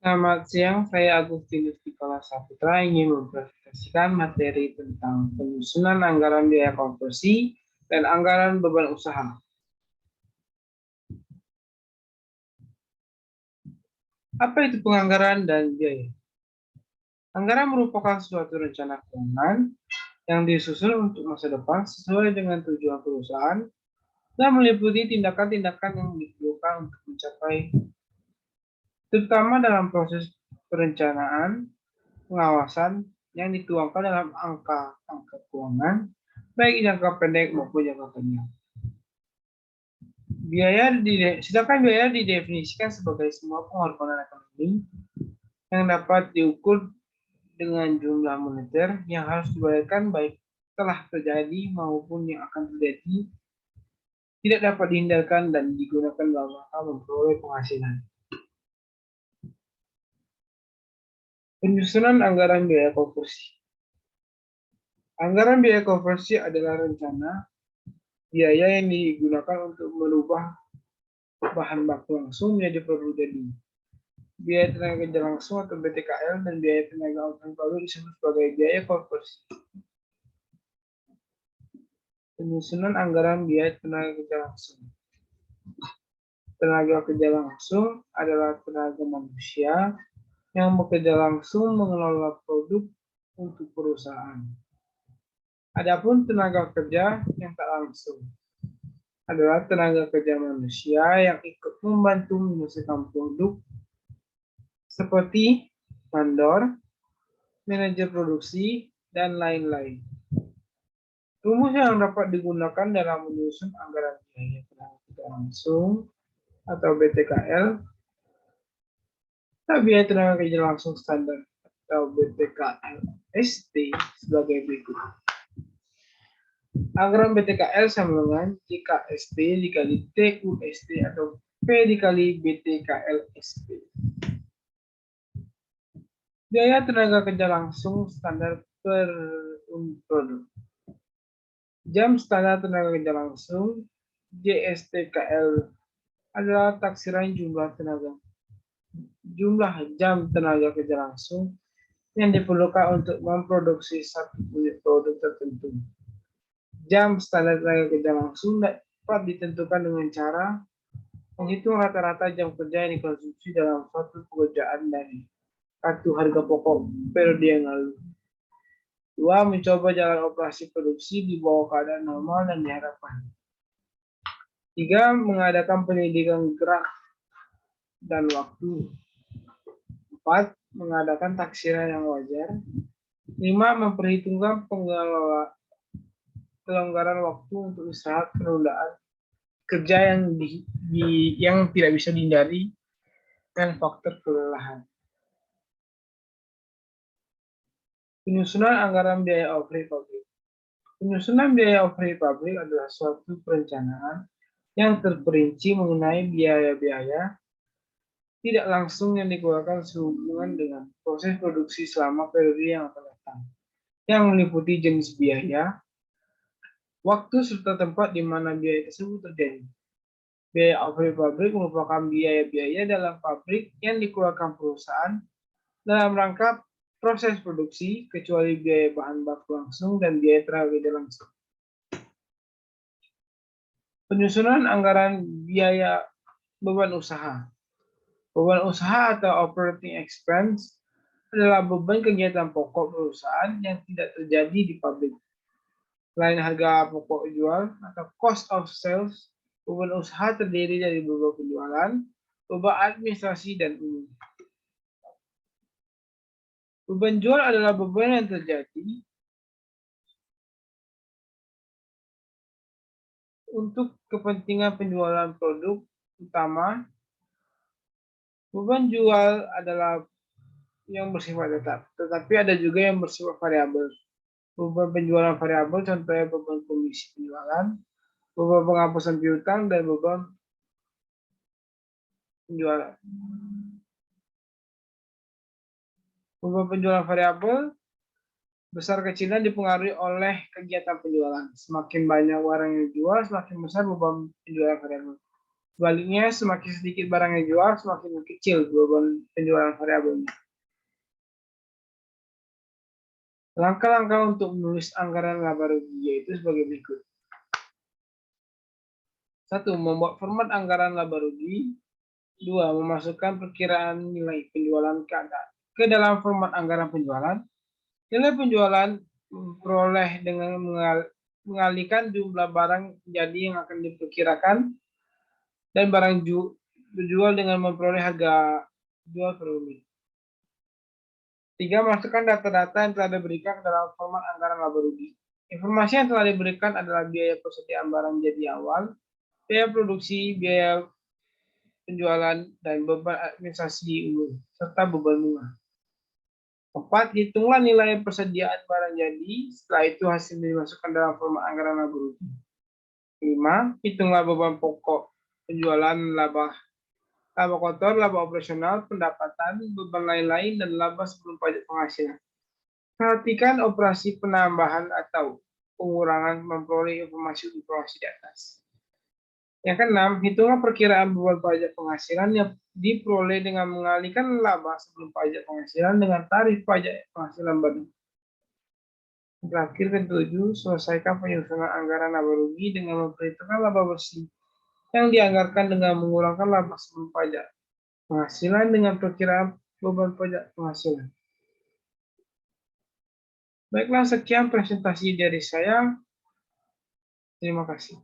Selamat siang, saya Agustinus Nicola Saputra ingin mempresentasikan materi tentang penyusunan anggaran biaya konversi dan anggaran beban usaha. Apa itu penganggaran dan biaya? Anggaran merupakan suatu rencana keuangan yang disusun untuk masa depan sesuai dengan tujuan perusahaan dan meliputi tindakan-tindakan yang diperlukan untuk mencapai, terutama dalam proses perencanaan, pengawasan yang dituangkan dalam angka-angka keuangan, baik jangka pendek maupun jangka panjang. Sedangkan biaya didefinisikan sebagai semua pengorbanan ekonomi yang dapat diukur dengan jumlah moneter yang harus dibayarkan baik telah terjadi maupun yang akan terjadi, tidak dapat dihindarkan dan digunakan dalam rangka memperoleh penghasilan. Penyusunan anggaran biaya konversi. Anggaran biaya konversi adalah rencana biaya yang digunakan untuk merubah bahan baku langsung menjadi produk jadi. Biaya tenaga kerja langsung atau BTKL dan biaya tenaga baru disebut sebagai biaya konversi. Penyusunan anggaran biaya tenaga kerja langsung. Tenaga kerja langsung adalah tenaga manusia yang bekerja langsung mengelola produk untuk perusahaan. Adapun tenaga kerja yang tak langsung adalah tenaga kerja manusia yang ikut membantu menyelesaikan produk seperti mandor, manajer produksi, dan lain-lain. Rumus yang dapat digunakan dalam menyusun anggaran biaya tenaga kerja langsung atau BTKL atau biaya tenaga kerja langsung standar atau BTKL ST sebagai berikut. Anggaran BTKL sama dengan JKST dikali TUST atau P dikali BTKL SP. Biaya tenaga kerja langsung standar per unit produk. Jam standar tenaga kerja langsung JSTKL adalah taksiran jumlah jam tenaga kerja langsung yang diperlukan untuk memproduksi satu unit produk tertentu. Jam standar tenaga kerja langsung dapat ditentukan dengan cara menghitung rata-rata jam kerja yang dikonsumsi dalam suatu pekerjaan dari kartu harga pokok periode yang lalu. 2. Mencoba jalan operasi produksi di bawah keadaan normal dan diharapkan. 3. Mengadakan penyelidikan gerak dan waktu. 4. Mengadakan taksiran yang wajar. 5. Memperhitungkan pelonggaran waktu untuk istirahat penundaan kerja yang tidak bisa dihindari dan faktor kelelahan. Penyusunan anggaran biaya operasional pabrik. Penyusunan biaya operasional pabrik adalah suatu perencanaan yang terperinci mengenai biaya-biaya tidak langsung yang dikeluarkan sehubungan dengan proses produksi selama periode yang akan datang, yang meliputi jenis biaya, waktu serta tempat di mana biaya tersebut terjadi. Biaya operasional pabrik merupakan biaya-biaya dalam pabrik yang dikeluarkan perusahaan dalam rangka proses produksi, kecuali biaya bahan baku langsung dan biaya tenaga kerja langsung. Penyusunan anggaran biaya beban usaha. Beban usaha atau operating expense adalah beban kegiatan pokok perusahaan yang tidak terjadi di pabrik. Selain harga pokok jual atau cost of sales, beban usaha terdiri dari beban penjualan, beban administrasi, dan umum. Beban jual adalah beban yang terjadi untuk kepentingan penjualan produk utama. Beban jual adalah yang bersifat tetap, tetapi ada juga yang bersifat variabel. Beban penjualan variabel contohnya beban komisi penjualan, beban penghapusan piutang, dan beban penjualan. Beban penjualan variabel besar kecilnya dipengaruhi oleh kegiatan penjualan. Semakin banyak barang yang dijual, semakin besar beban penjualan variabel. Sebaliknya, semakin sedikit barang yang dijual, semakin kecil beban penjualan variabelnya. Langkah-langkah untuk menulis anggaran laba rugi yaitu sebagai berikut. 1. Membuat format anggaran laba rugi. 2. Memasukkan perkiraan nilai penjualan ke dalam format anggaran penjualan. Nilai penjualan memperoleh dengan mengalihkan jumlah barang jadi yang akan diperkirakan dan barang dijual dengan memperoleh harga jual per unit. 3. Masukkan data-data yang telah diberikan ke dalam format anggaran laba rugi. Informasi yang telah diberikan adalah biaya persediaan barang jadi awal, biaya produksi, biaya penjualan, dan beban administrasi umum, serta beban bunga. 4. Hitunglah nilai persediaan barang jadi, setelah itu hasil dimasukkan dalam format anggaran laba rugi. 5. Hitunglah beban pokok penjualan, laba kotor, laba operasional, pendapatan, beban lain-lain, dan laba sebelum pajak penghasilan. Perhatikan operasi penambahan atau pengurangan memperoleh informasi di atas. Yang keenam, hitunglah perkiraan beban pajak penghasilan yang diperoleh dengan mengalihkan laba sebelum pajak penghasilan dengan tarif pajak penghasilan baru. Terakhir, ketujuh, selesaikan penyusunan anggaran laba rugi dengan memperhitungkan laba bersih yang dianggarkan dengan mengurangkan laba sebelum pajak penghasilan dengan perkiraan beban pajak penghasilan. Baiklah, sekian presentasi dari saya. Terima kasih.